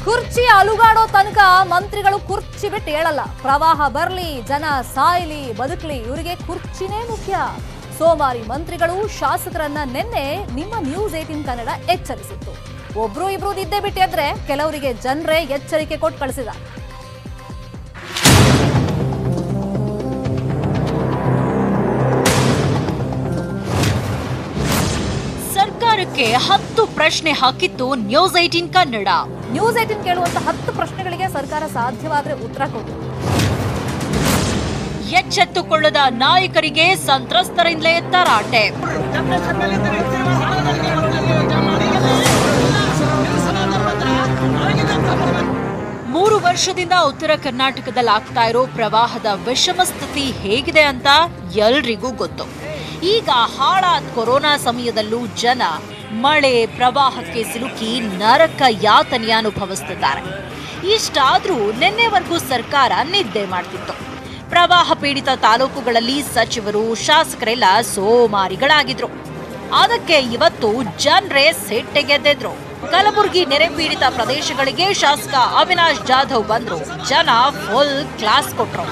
ಕುರ್ಚಿ ಅಲುಗಾಡೋ ತನಕ ಮಂತ್ರಿಗಳು ಕುರ್ಚಿ ಬಿಟ್ಟು ಹೇಳಲ್ಲ. ಪ್ರವಾಹ ಬರ್ಲಿ, ಜನ ಸಾಯ್ಲಿ, ಬದುಕ್ಲಿ, ಇವರಿಗೆ ಕುರ್ಚಿನೇ ಮುಖ್ಯ. ಸೋಮಾರಿ ಮಂತ್ರಿಗಳು ಶಾಸಕರನ್ನ ನಿನ್ನೆ ನಿಮ್ಮ ನ್ಯೂಸ್ 18 ಕನ್ನಡ ಎಚ್ಚರಿಸಿತ್ತು. ಒಬ್ರು ಇಬ್ರು ನಿದ್ದೆ ಬಿಟ್ಟಿದ್ರೆ ಕೆಲವರಿಗೆ ಜನರೇ ಎಚ್ಚರಿಕೆ ಕೊಟ್ಟು ಕಳಿಸಿದ್ದಾರೆ. ಸರ್ಕಾರಕ್ಕೆ 10 ಪ್ರಶ್ನೆ ಹಾಕಿತ್ತು ನ್ಯೂಸ್ 18 ಕನ್ನಡ. ನ್ಯೂಸ್ 18 ಕೇಳುವಂತ 10 ಪ್ರಶ್ನೆಗಳಿಗೆ ಸರ್ಕಾರ ಸಾಧ್ಯವಾದ್ರೆ ಉತ್ತರ ಕೊಡು. ಎಚ್ಚೆತ್ತುಕೊಳ್ಳದ ನಾಯಕರಿಗೆ ಸಂತ್ರಸ್ತರಿಂದಲೇ ತರಾಟೆ. ಮೂರು ವರ್ಷದಿಂದ ಉತ್ತರ ಕರ್ನಾಟಕದಲ್ಲಿ ಆಗ್ತಾ ಇರೋ ಪ್ರವಾಹದ ವಿಷಮ ಸ್ಥಿತಿ ಹೇಗಿದೆ ಅಂತ ಎಲ್ರಿಗೂ ಗೊತ್ತು. ಈಗ ಹಾಳಾದ ಕೊರೋನಾ ಸಮಯದಲ್ಲೂ ಜನ ಮಳೆ ಪ್ರವಾಹಕ್ಕೆ ಸಿಲುಕಿ ನರಕ ಯಾತನೆ ಅನುಭವಿಸುತ್ತಿದ್ದಾರೆ. ಇಷ್ಟಾದ್ರೂ ನಿನ್ನೆವರೆಗೂ ಸರ್ಕಾರ ನಿದ್ದೆ ಮಾಡ್ತಿತ್ತು. ಪ್ರವಾಹ ಪೀಡಿತ ತಾಲೂಕುಗಳಲ್ಲಿ ಸಚಿವರು ಶಾಸಕರೆಲ್ಲ ಸೋಮಾರಿಗಳಾಗಿದ್ರು. ಅದಕ್ಕೆ ಇವತ್ತು ಜನರೇ ಸಿಟ್ಟಿಗೆದ್ದಿದ್ರು. ಕಲಬುರಗಿ ನೆರೆ ಪೀಡಿತ ಪ್ರದೇಶಗಳಿಗೆ ಶಾಸಕ ಅವಿನಾಶ್ ಜಾಧವ್ ಬಂದ್ರು. ಜನ ಫುಲ್ ಕ್ಲಾಸ್ ಕೊಟ್ರು.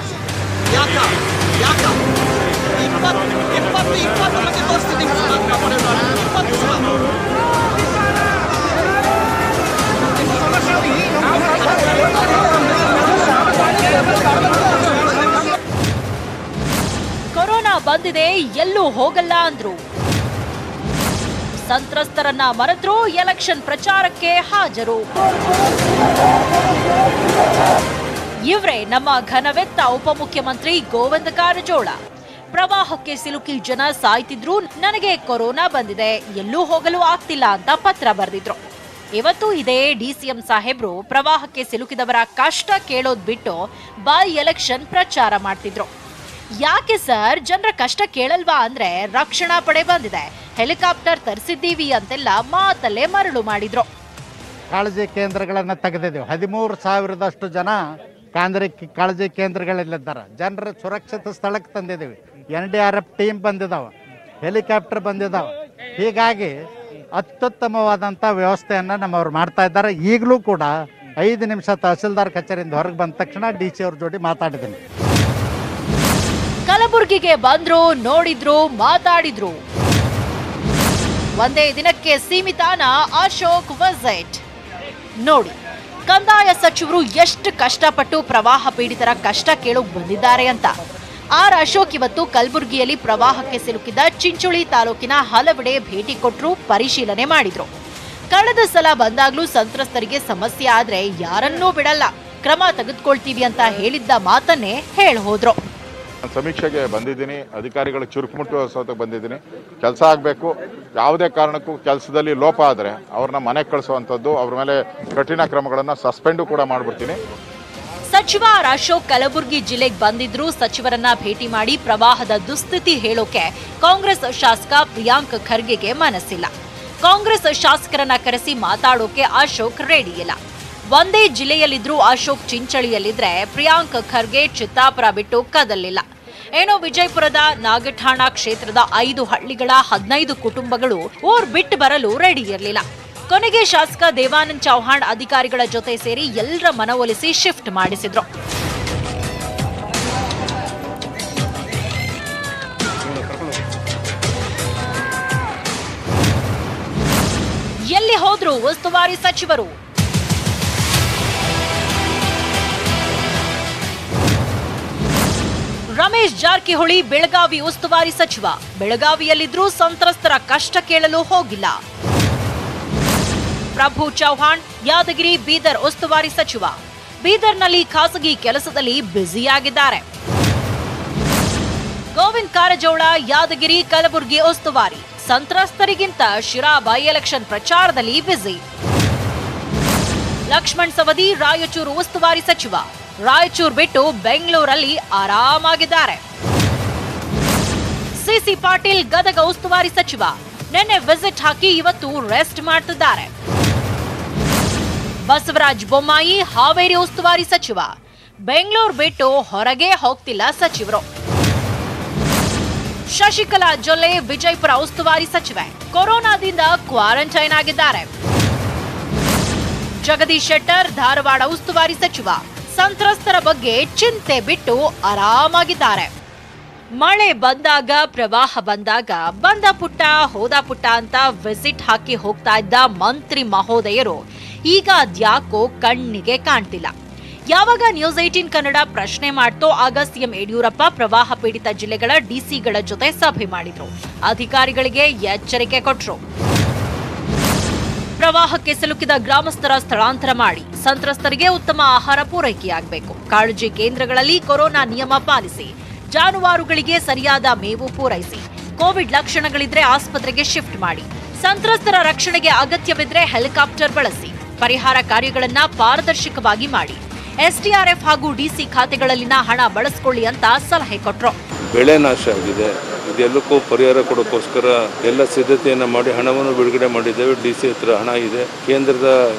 ಕೊರೋನಾ ಬಂದಿದೆ, ಎಲ್ಲೂ ಹೋಗಲ್ಲ ಅಂದ್ರು. ಸಂತ್ರಸ್ತರನ್ನ ಮರೆತರು, ಎಲೆಕ್ಷನ್ ಪ್ರಚಾರಕ್ಕೆ ಹಾಜರು. ಇವ್ರೇ ನಮ್ಮ ಘನವೆತ್ತ ಉಪಮುಖ್ಯಮಂತ್ರಿ ಗೋವಿಂದ ಕಾರಜೋಳ. ಪ್ರವಾಹಕ್ಕೆ ಸಿಲುಕಿ ಜನ ಸಾಯ್ತಿದ್ರು, ನನಗೆ ಕೊರೋನಾ ಬಂದಿದೆ, ಎಲ್ಲೂ ಹೋಗಲು ಆಗ್ತಿಲ್ಲ ಅಂತ ಪತ್ರ ಬರೆದಿದ್ರು. ಇವತ್ತು ಇದೇ ಡಿಸಿಎಂ ಸಾಹೇಬ್ರು ಪ್ರವಾಹಕ್ಕೆ ಸಿಲುಕಿದವರ ಕಷ್ಟ ಕೇಳೋದ್ ಬಿಟ್ಟು ಬೈ ಎಲೆಕ್ಷನ್ ಪ್ರಚಾರ ಮಾಡ್ತಿದ್ರು. ಯಾಕೆ ಸರ್ ಜನರ ಕಷ್ಟ ಕೇಳಲ್ವಾ ಅಂದ್ರೆ ರಕ್ಷಣಾ ಪಡೆ ಬಂದಿದೆ, ಹೆಲಿಕಾಪ್ಟರ್ ತರಿಸಿದ್ದೀವಿ ಅಂತೆಲ್ಲ ಮಾತಲ್ಲೇ ಮರಳು ಮಾಡಿದ್ರು. ಕಾಳಜಿ ಕೇಂದ್ರಗಳನ್ನು ತೆಗೆದಿದ್ದೇವೆ. 13,000ದಷ್ಟು ಜನ ಕಾಳಜಿ ಕೇಂದ್ರಗಳಲ್ಲಿದ್ದಾರೆ. ಜನರ ಸುರಕ್ಷಿತ ಸ್ಥಳಕ್ಕೆ ತಂದಿದ್ದೀವಿ. NDRF ಟೀಮ್ ಬಂದಿದ್ದಾವೆ, ಹೆಲಿಕಾಪ್ಟರ್ ಬಂದಿದ್ದಾವೆ. ಹೀಗಾಗಿ ಅತ್ಯುತ್ತಮವಾದಂಥ ವ್ಯವಸ್ಥೆಯನ್ನು ನಮ್ಮವ್ರು ಮಾಡ್ತಾ ಇದ್ದಾರೆ. ಈಗಲೂ ಕೂಡ 5 ನಿಮಿಷ ತಹಸೀಲ್ದಾರ್ ಕಚೇರಿಯಿಂದ ಹೊರಗೆ ಬಂದ ತಕ್ಷಣ DC ಅವ್ರ ಜೋಡಿ ಮಾತಾಡಿದ್ದೀನಿ. ಕಲಬುರಗಿಗೆ ಬಂದ್ರು, ನೋಡಿದ್ರು, ಮಾತಾಡಿದ್ರು. ಒಂದೇ ದಿನಕ್ಕೆ ಸೀಮಿತಾನ ಅಶೋಕ್ ವಿಸಿಟ್ ನೋಡಿ. ಕಂದಾಯ ಸಚಿವರು ಎಷ್ಟು ಕಷ್ಟಪಟ್ಟು ಪ್ರವಾಹ ಪೀಡಿತರ ಕಷ್ಟ ಕೇಳೋಕ್ ಬಂದಿದ್ದಾರೆ ಅಂತ. ಅಶೋಕ್ ಇವತ್ತು ಕಲಬುರಗಿಯಲ್ಲಿ ಪ್ರವಾಹಕ್ಕೆ ಸಿಲುಕಿದ ಚಿಂಚೋಳಿ ತಾಲೂಕಿನ ಹಲವೆಡೆ ಭೇಟಿ ಕೊಟ್ಟರು, ಪರಿಶೀಲನೆ ಮಾಡಿದ್ರು. ಕಳೆದ ಸಲ ಬಂದಾಗ್ಲೂ ಸಂತ್ರಸ್ತರಿಗೆ ಸಮಸ್ಯೆ ಆದ್ರೆ ಯಾರನ್ನೂ ಬಿಡಲ್ಲ, ಕ್ರಮ ತೆಗೆದುಕೊಳ್ತೀವಿ ಅಂತ ಹೇಳಿದ್ದ ಮಾತನ್ನೇ ಹೋದ್ರು. ಸಮೀಕ್ಷೆಗೆ ಬಂದಿದ್ದೀನಿ, ಅಧಿಕಾರಿಗಳು ಚುರುಕುಮುಟ್ಟು ಬಂದಿದ್ದೀನಿ. ಕೆಲಸ ಆಗಬೇಕು, ಯಾವುದೇ ಕಾರಣಕ್ಕೂ ಕೆಲಸದಲ್ಲಿ ಲೋಪ ಆದರೆ ಅವ್ರನ್ನ ಮನೆಗೆ ಕಳಿಸುವಂಥದ್ದು, ಅವ್ರ ಮೇಲೆ ಕಠಿಣ ಕ್ರಮಗಳನ್ನು ಸಸ್ಪೆಂಡು ಕೂಡ ಮಾಡಿಬಿಡ್ತೀನಿ. ಸಚಿವ ಅಶೋಕ್ ಕಲಬುರಗಿ ಜಿಲ್ಲೆಗೆ ಬಂದಿದ್ರು. ಸಚಿವರನ್ನ ಭೇಟಿ ಮಾಡಿ ಪ್ರವಾಹದ ದುಸ್ಥಿತಿ ಹೇಳೋಕೆ ಕಾಂಗ್ರೆಸ್ ಶಾಸಕ ಪ್ರಿಯಾಂಕ್ ಖರ್ಗೆಗೆ ಮನಸ್ಸಿಲ್ಲ. ಕಾಂಗ್ರೆಸ್ ಶಾಸಕರನ್ನ ಕರೆಸಿ ಮಾತಾಡೋಕೆ ಅಶೋಕ್ ರೆಡಿ ಇಲ್ಲ. ಒಂದೇ ಜಿಲ್ಲೆಯಲ್ಲಿದ್ರು ಅಶೋಕ್ ಚಿಂಚಳಿಯಲ್ಲಿದ್ರೆ ಪ್ರಿಯಾಂಕ್ ಖರ್ಗೆ ಚಿತ್ತಾಪುರ ಬಿಟ್ಟು ಕದಲಿಲ್ಲ. ಏನೋ ವಿಜಯಪುರದ ನಾಗಠಾಣ ಕ್ಷೇತ್ರದ 5 ಹಳ್ಳಿಗಳ 15 ಕುಟುಂಬಗಳು ಊರ್ ಬಿಟ್ಟು ಬರಲು ರೆಡಿ ಇರಲಿಲ್ಲ. ಕೊನೆಗೆ ಶಾಸಕ ದೇವಾನಂದ್ ಚೌಹಾಣ್ ಅಧಿಕಾರಿಗಳ ಜೊತೆ ಸೇರಿ ಎಲ್ಲರ ಮನವೊಲಿಸಿ ಶಿಫ್ಟ್ ಮಾಡಿಸಿದ್ರು. ಎಲ್ಲಿ ಹೋದ್ರು ಉಸ್ತುವಾರಿ ಸಚಿವರು? ರಮೇಶ್ ಜಾರಕಿಹೊಳಿ ಬೆಳಗಾವಿ ಉಸ್ತುವಾರಿ ಸಚಿವ. ಬೆಳಗಾವಿಯಲ್ಲಿದ್ರೂ ಸಂತ್ರಸ್ತರ ಕಷ್ಟ ಕೇಳಲು ಹೋಗಿಲ್ಲ. ಪ್ರಭು ಚೌಹಾಣ್ ಯಾದಗಿರಿ ಬೀದರ್ ಉಸ್ತುವಾರಿ ಸಚಿವ. ಬೀದರ್ನಲ್ಲಿ ಖಾಸಗಿ ಕೆಲಸದಲ್ಲಿ ಬ್ಯುಸಿಯಾಗಿದ್ದಾರೆ. ಗೋವಿಂದ ಕಾರಜೋಳ ಯಾದಗಿರಿ ಕಲಬುರಗಿ ಉಸ್ತುವಾರಿ. ಸಂತ್ರಸ್ತರಿಗಿಂತ ಶಿರಾ ಬೈ ಎಲೆಕ್ಷನ್ ಪ್ರಚಾರದಲ್ಲಿ ಬ್ಯುಸಿ. ಲಕ್ಷ್ಮಣ್ ಸವದಿ ರಾಯಚೂರು ಉಸ್ತುವಾರಿ ಸಚಿವ. ರಾಯಚೂರು ಬಿಟ್ಟು ಬೆಂಗಳೂರಲ್ಲಿ ಆರಾಮಾಗಿದ್ದಾರೆ. ಸಿಸಿ ಪಾಟೀಲ್ ಗದಗ ಉಸ್ತುವಾರಿ ಸಚಿವ. ನಿನ್ನೆ ವಿಸಿಟ್ ಹಾಕಿ ಇವತ್ತು ರೆಸ್ಟ್ ಮಾಡ್ತಿದ್ದಾರೆ. ಬಸವರಾಜ ಬೊಮ್ಮಾಯಿ ಹಾವೇರಿ ಉಸ್ತುವಾರಿ ಸಚಿವ. ಬೆಂಗಳೂರು ಬಿಟ್ಟು ಹೊರಗೆ ಹೋಗ್ತಿಲ್ಲ ಸಚಿವರು. ಶಶಿಕಲಾ ಜೊಲ್ಲೆ ವಿಜಯಪುರ ಉಸ್ತುವಾರಿ ಸಚಿವೆ. ಕೊರೋನಾದಿಂದ ಕ್ವಾರಂಟೈನ್ ಆಗಿದ್ದಾರೆ. ಜಗದೀಶ್ ಶೆಟ್ಟರ್ ಧಾರವಾಡ ಉಸ್ತುವಾರಿ ಸಚಿವ ಸಂತ್ರಸ್ತರ ಬಗ್ಗೆ ಚಿಂತೆ ಬಿಟ್ಟು ಆರಾಮಾಗಿದ್ದಾರೆ. ಮಳೆ ಬಂದಾಗ ಪ್ರವಾಹ ಬಂದಾಗ ಬಂದ ಪುಟ್ಟ ಹೋದ ಪುಟ್ಟ ಅಂತ ವಿಸಿಟ್ ಹಾಕಿ ಹೋಗ್ತಾ ಇದ್ದ ಮಂತ್ರಿ ಮಹೋದಯರು ಈಗ ಅದ್ಯಾಕೋ ಕಣ್ಣಿಗೆ ಕಾಣ್ತಿಲ್ಲ. ಯಾವಾಗ ನ್ಯೂಸ್ 18 ಕನ್ನಡ ಪ್ರಶ್ನೆ ಮಾಡ್ತೋ ಆಗ ಸಿಎಂ ಯಡಿಯೂರಪ್ಪ ಪ್ರವಾಹ ಪೀಡಿತ ಜಿಲ್ಲೆಗಳ ಡಿಸಿಗಳ ಜೊತೆ ಸಭೆ ಮಾಡಿದ್ರು. ಅಧಿಕಾರಿಗಳಿಗೆ ಎಚ್ಚರಿಕೆ ಕೊಟ್ರು. ಪ್ರವಾಹಕ್ಕೆ ಸಿಲುಕಿದ ಗ್ರಾಮಸ್ಥರ ಸ್ಥಳಾಂತರ ಮಾಡಿ ಸಂತ್ರಸ್ತರಿಗೆ ಉತ್ತಮ ಆಹಾರ ಪೂರೈಕೆಯಾಗಬೇಕು. ಕಾಳಜಿ ಕೇಂದ್ರಗಳಲ್ಲಿ ಕೊರೋನಾ ನಿಯಮ ಪಾಲಿಸಿ. ಜಾನುವಾರುಗಳಿಗೆ ಸರಿಯಾದ ಮೇವು ಪೂರೈಸಿ. ಕೋವಿಡ್ ಲಕ್ಷಣಗಳಿದ್ರೆ ಆಸ್ಪತ್ರೆಗೆ ಶಿಫ್ಟ್ ಮಾಡಿ. ಸಂತ್ರಸ್ತರ ರಕ್ಷಣೆಗೆ ಅಗತ್ಯವಿದ್ರೆ ಹೆಲಿಕಾಪ್ಟರ್ ಬಳಸಿ. ಪರಿಹಾರ ಕಾರ್ಯಗಳನ್ನ ಪಾರದರ್ಶಕವಾಗಿ ಮಾಡಿ. ಎಸ್ಡಿಆರ್ಎಫ್ ಹಾಗೂ ಡಿಸಿ ಖಾತೆಗಳಲ್ಲಿನ ಹಣ ಬಳಸಿಕೊಳ್ಳಿ ಅಂತ ಸಲಹೆ ಕೊಟ್ರು. ಬೆಳೆ ನಾಶ ಆಗಿದೆ, ಇದೆಲ್ಲಕ್ಕೂ ಪರಿಹಾರ ಕೊಡೋಕ್ಕೋಸ್ಕರ ಎಲ್ಲ ಸಿದ್ಧತೆಯನ್ನು ಮಾಡಿ ಹಣವನ್ನು ಬಿಡುಗಡೆ ಮಾಡಿದ್ದೇವೆ. ಡಿಸಿ ಹತ್ರ ಹಣ ಇದೆ. ಕೇಂದ್ರದ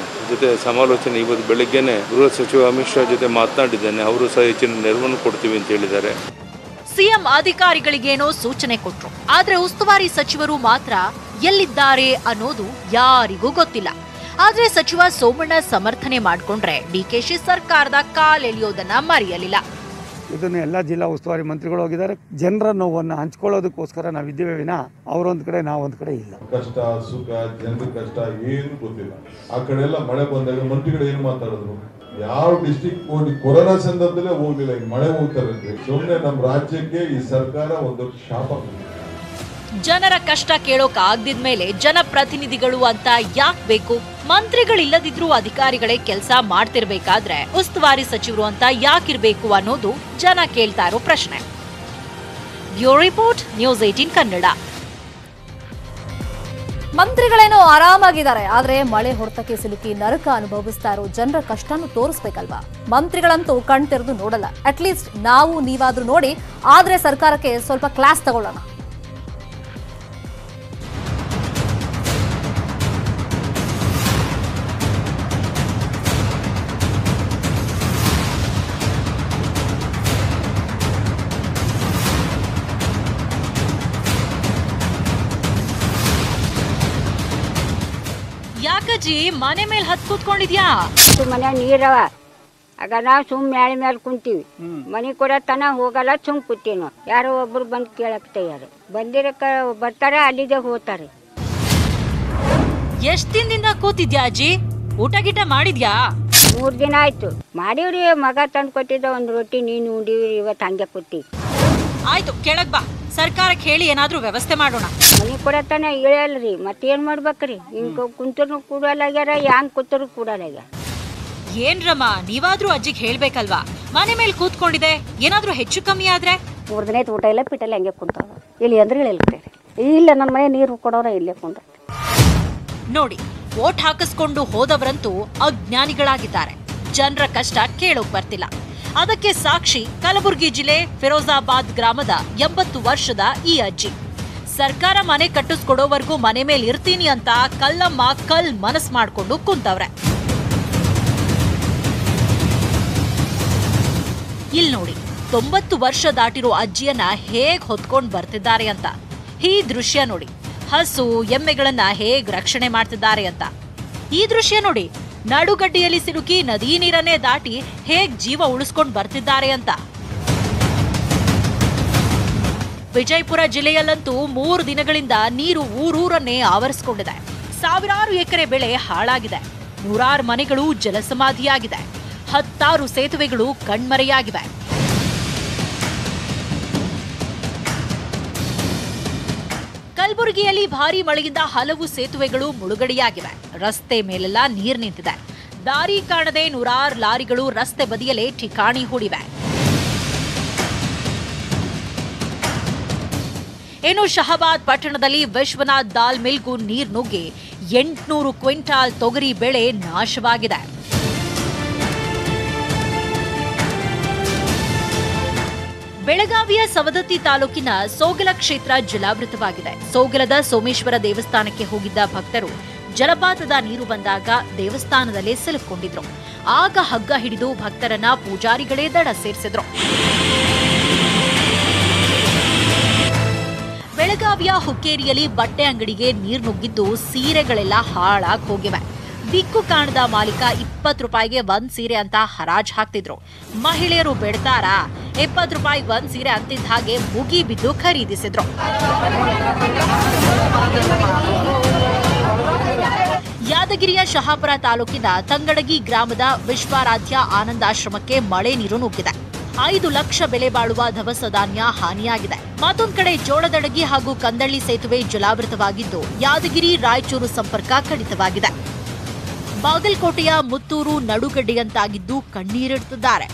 ಜೊತೆ ಸಮಾಲೋಚನೆ ಇವತ್ತು ಬೆಳಗ್ಗೆನೆ ಗೃಹ ಸಚಿವ ಅಮಿತ್ ಶಾ ಜೊತೆ ಮಾತನಾಡಿದ್ದೇನೆ. ಅವರು ಸಹ ಹೆಚ್ಚಿನ ನೆರವನ್ನು ಕೊಡ್ತೀವಿ ಅಂತ ಹೇಳಿದ್ದಾರೆ. ಸಿಎಂ ಅಧಿಕಾರಿಗಳಿಗೇನೋ ಸೂಚನೆ ಕೊಟ್ರು. ಆದ್ರೆ ಉಸ್ತುವಾರಿ ಸಚಿವರು ಮಾತ್ರ ಎಲ್ಲಿದ್ದಾರೆ ಅನ್ನೋದು ಯಾರಿಗೂ ಗೊತ್ತಿಲ್ಲ. ಆದ್ರೆ ಸಚಿವ ಸೋಮಣ್ಣ ಸಮರ್ಥನೆ ಮಾಡಿಕೊಂಡ್ರೆ ಡಿಕೆಶಿ ಸರ್ಕಾರದ ಕಾಲೆಳೆಯೋದನ್ನ ಮರೆಯಲಿಲ್ಲ. ಇದನ್ನು ಎಲ್ಲ ಜಿಲ್ಲಾ ಉಸ್ತುವಾರಿ ಮಂತ್ರಿಗಳು ಹೋಗಿದ್ದಾರೆ. ಜನರ ನೋವನ್ನು ಹಂಚ್ಕೊಳ್ಳೋದಕ್ಕೋಸ್ಕರ ನಾವಿದ್ದೇವೆ ವಿನ ಅವರೊಂದು ಕಡೆ ನಾವೊಂದು ಕಡೆ ಇಲ್ಲ. ಕಷ್ಟ ಸುಖ ಜನರ ಕಷ್ಟ ಏನು ಗೊತ್ತಿಲ್ಲ. ಆ ಕಡೆ ಎಲ್ಲ ಮಳೆ ಬಂದಾಗ ಮಂತ್ರಿಗಳು ಏನು ಮಾತಾಡಿದ್ರು, ಯಾವ ಡಿಸ್ಟ್ರಿಕ್ಟ್ ಕೊರೋನಾ ಸಂದರ್ಭದಲ್ಲೇ ಹೋಗ್ಲಿಲ್ಲ, ಈಗ ಮಳೆ ಹೋಗ್ತಾರೆ. ಸುಮ್ಮನೆ ನಮ್ಮ ರಾಜ್ಯಕ್ಕೆ ಈ ಸರ್ಕಾರ ಒಂದು ಶಾಪ. ಜನರ ಕಷ್ಟ ಕೇಳೋಕ್ ಆಗದಿದ್ಮೇಲೆ ಜನಪ್ರತಿನಿಧಿಗಳು ಅಂತ ಯಾಕೆ ಬೇಕು? ಮಂತ್ರಿಗಳಿಲ್ಲದಿದ್ರೂ ಅಧಿಕಾರಿಗಳೇ ಕೆಲಸ ಮಾಡ್ತಿರ್ಬೇಕಾದ್ರೆ ಉಸ್ತುವಾರಿ ಸಚಿವರು ಅಂತ ಯಾಕಿರ್ಬೇಕು ಅನ್ನೋದು ಜನ ಕೇಳ್ತಾ ಇರೋ ಪ್ರಶ್ನೆ. Bureau report, news 18 Kannada. ಮಂತ್ರಿಗಳೇನೋ ಆರಾಮಾಗಿದ್ದಾರೆ, ಆದ್ರೆ ಮಳೆ ಹೊಡೆತಕ್ಕೆ ಸಿಲುಕಿ ನರಕ ಅನುಭವಿಸ್ತಾ ಇರೋ ಜನರ ಕಷ್ಟನೂ ತೋರಿಸ್ಬೇಕಲ್ವಾ? ಮಂತ್ರಿಗಳಂತೂ ಕಣ್ತೆರೆದು ನೋಡಲ್ಲ. ಅಟ್ಲೀಸ್ಟ್ ನಾವು ನೀವಾದ್ರೂ ನೋಡಿ. ಆದ್ರೆ ಸರ್ಕಾರಕ್ಕೆ ಸ್ವಲ್ಪ ಕ್ಲಾಸ್ ತಗೊಳ್ಳೋಣ. ಯಾಕಜ್ಜಿ ಮನೆ ಮೇಲೆ ಹತ್ ಕೂತ್ಕೊಂಡಿದ್ಯಾ? ಮನ್ಯಾಗ ನೀರವ, ಆಗ ನಾವು ಸುಮ್ ಮೇಲೆ ಕುಂತೀವಿ. ಮನೆ ಕೂಡ ತನ ಹೋಗಲ್ಲ, ಸುಮ್ ಕೂತೀವಿ. ಯಾರೋ ಒಬ್ರು ಬಂದು ಕೇಳಕ್ ತಯಾರು ಬಂದಿರಕ ಬರ್ತಾರೆ, ಅಲ್ಲಿಗೆ ಹೋಗ್ತಾರೆ. ಎಷ್ಟ್ ದಿನದಿಂದ ಕೂತಿದ್ಯಾ ಅಜ್ಜಿ? ಊಟ ಗೀಟ ಮಾಡಿದ್ಯಾ? 3 ದಿನ ಆಯ್ತು. ಮಾಡಿವ್ರಿ, ಮಗ ತಂದು ಕೊಟ್ಟಿದ್ದ ಒಂದು ರೊಟ್ಟಿ ನೀನು ಉಂಡಿವ್ರಿ. ಇವತ್ತು ಹಂಗೆ ಕೂತೀವಿ. ಆಯ್ತು, ಕೆಳಗ್ ಬಾ, ಸರ್ಕಾರಕ್ಕೆ ಹೇಳಿ ಏನಾದ್ರೂ ವ್ಯವಸ್ಥೆ ಮಾಡೋಣ. ಮನೆ ಕೂಡ ತನ ಇಳಿಯಲ್ರಿ, ಮತ್ತೇನ್ ಮಾಡ್ಬೇಕ್ರಿ? ಹಿಂಗ ಕುಂತರು ಕೂಡಲಾಗ್ಯಾರ, ಹ್ಯಾಂಗ್ ಕೂತರು ಕೂಡಲಾಗ್ಯಾರ. ಏನ್ರಮ್ಮ, ನೀವಾದ್ರೂ ಅಜ್ಜಿಗೆ ಹೇಳ್ಬೇಕಲ್ವಾ? ಮನೆ ಮೇಲೆ ಕೂತ್ಕೊಂಡಿದೆ, ಏನಾದ್ರೂ ಹೆಚ್ಚು ಕಮ್ಮಿ ಆದ್ರೆ? 3 ದಿನ ಆಯ್ತು, ಊಟ ಇಲ್ಲ ಪಿಟ್ಟಲ್ಲ, ಹಂಗೆ ಕುಂತಾವ. ಇಲ್ಲಿ ಅಂದ್ರೆ ಇಳಿಲ್ರಿ. ಇಲ್ಲ, ನನ್ನ ಮನೆ ನೀರು ಕೊಡೋರ ಇಲ್ಲೇ ಕುಂತ. ನೋಡಿ, ವೋಟ್ ಹಾಕಿಸ್ಕೊಂಡು ಹೋದವರಂತೂ ಅಜ್ಞಾನಿಗಳಾಗಿದ್ದಾರೆ. ಜನರ ಕಷ್ಟ ಕೇಳೋಕ್ ಬರ್ತಿಲ್ಲ. ಅದಕ್ಕೆ ಸಾಕ್ಷಿ ಕಲಬುರಗಿ ಜಿಲ್ಲೆ ಫಿರೋಜಾಬಾದ್ ಗ್ರಾಮದ 80 ವರ್ಷದ ಈ ಅಜ್ಜಿ. ಸರ್ಕಾರ ಮನೆ ಕಟ್ಟಿಸ್ಕೊಡೋವರೆಗೂ ಮನೆ ಮೇಲೆ ಇರ್ತೀನಿ ಅಂತ ಕಲ್ಲಮ್ಮ ಮನಸ್ ಮಾಡ್ಕೊಂಡು ಕುಂತವ್ರೆ. ಇಲ್ ನೋಡಿ, 90 ವರ್ಷ ದಾಟಿರೋ ಅಜ್ಜಿಯನ್ನ ಹೇಗ್ ಹೊತ್ಕೊಂಡ್ ಬರ್ತಿದ್ದಾರೆ ಅಂತ. ಈ ದೃಶ್ಯ ನೋಡಿ, ಹಸು ಎಮ್ಮೆಗಳನ್ನ ಹೇಗ್ ರಕ್ಷಣೆ ಮಾಡ್ತಿದ್ದಾರೆ ಅಂತ. ಈ ದೃಶ್ಯ ನೋಡಿ, ನಡುಗಡ್ಡೆಯಲ್ಲಿ ಸಿಲುಕಿ ನದಿ ನೀರನ್ನೇ ದಾಟಿ ಹೇಗ್ ಜೀವ ಉಳಿಸ್ಕೊಂಡ್ ಬರ್ತಿದ್ದಾರೆ ಅಂತ. ವಿಜಯಪುರ ಜಿಲ್ಲೆಯಲ್ಲಂತೂ 3 ದಿನಗಳಿಂದ ನೀರು ಊರೂರನ್ನೇ ಆವರಿಸಿಕೊಂಡಿದೆ. ಸಾವಿರಾರು ಎಕರೆ ಬೆಳೆ ಹಾಳಾಗಿದೆ. 100 ಮನೆಗಳು ಜಲಸಮಾಧಿಯಾಗಿದೆ. 10 ಸೇತುವೆಗಳು ಕಣ್ಮರೆಯಾಗಿವೆ. ಕಲಬುರಗಿಯಲ್ಲಿ ಭಾರೀ ಮಳೆಯಿಂದ ಹಲವು ಸೇತುವೆಗಳು ಮುಳುಗಡೆಯಾಗಿವೆ. ರಸ್ತೆ ಮೇಲೆಲ್ಲ ನೀರು ನಿಂತಿದೆ. ದಾರಿ ಕಾಣದೆ 100 ಲಾರಿಗಳು ರಸ್ತೆ ಬದಿಯಲ್ಲೇ ಠಿಕಾಣಿ ಹೂಡಿವೆ. ಇನ್ನು ಶಹಾಬಾದ್ ಪಟ್ಟಣದಲ್ಲಿ ವಿಶ್ವನಾಥ್ ದಾಲ್ ಮಿಲ್ಗೂ ನೀರು ನುಗ್ಗಿ 800 ಕ್ವಿಂಟಾಲ್ ತೊಗರಿ ಬೆಳೆ ನಾಶವಾಗಿದೆ. ಬೆಳಗಾವಿಯ ಸವದತ್ತಿ ತಾಲೂಕಿನ ಸೋಗಲ ಕ್ಷೇತ್ರ ಜಲಾವೃತವಾಗಿದೆ. ಸೋಗಲದ ಸೋಮೇಶ್ವರ ದೇವಸ್ಥಾನಕ್ಕೆ ಹೋಗಿದ್ದ ಭಕ್ತರು ಜಲಪಾತದ ನೀರು ಬಂದಾಗ ದೇವಸ್ಥಾನದಲ್ಲೇ ಸಿಲುಕೊಂಡಿದ್ರು. ಆಗ ಹಗ್ಗ ಹಿಡಿದು ಭಕ್ತರನ್ನ ಪೂಜಾರಿಗಳೇ ದಡ ಸೇರಿಸಿದ್ರು. ಬೆಳಗಾವಿಯ ಹುಕ್ಕೇರಿಯಲ್ಲಿ ಬಟ್ಟೆ ಅಂಗಡಿಗೆ ನೀರು ನುಗ್ಗಿದ್ದು ಸೀರೆಗಳೆಲ್ಲ ಹಾಳಾಗಿ ಹೋಗಿವೆ. ದಿಕ್ಕು ಕಾಣದ ಮಾಲೀಕ 20 ರೂಪಾಯಿಗೆ ಒಂದ್ ಸೀರೆ ಅಂತ ಹರಾಜ್ ಹಾಕ್ತಿದ್ರು. ಮಹಿಳೆಯರು ಬೇಡ್ತಾರಾ? 20 ರೂಪಾಯಿಗೆ ಒಂದ್ ಸೀರೆ ಅಂತಿದ್ದ ಹಾಗೆ ಮುಗಿ ಬಿದ್ದು ಖರೀದಿಸಿದ್ರು. ಯಾದಗಿರಿಯ ಶಹಾಪುರ ತಾಲೂಕಿನ ತಂಗಡಗಿ ಗ್ರಾಮದ ವಿಶ್ವಾರಾಧ್ಯ ಆನಂದಾಶ್ರಮಕ್ಕೆ ಮಳೆ ನೀರು ನುಗ್ಗಿದೆ. 5 ಲಕ್ಷ ಬೆಲೆ ಬಾಳುವ ದವಸ ಧಾನ್ಯ ಹಾನಿಯಾಗಿದೆ. ಮತ್ತೊಂದು ಕಡೆ ಜೋಳದಡಗಿ ಹಾಗೂ ಕಂದಳ್ಳಿ ಸೇತುವೆ ಜಲಾವೃತವಾಗಿದ್ದು ಯಾದಗಿರಿ ರಾಯಚೂರು ಸಂಪರ್ಕ ಕಡಿತವಾಗಿದೆ. ಬಾಗಲಕೋಟೆಯ ಮುತ್ತೂರು ನಡುಗಡ್ಡೆಯಂತಾಗಿದ್ದು ಕಣ್ಣೀರಿಡುತ್ತಿದ್ದಾರೆ.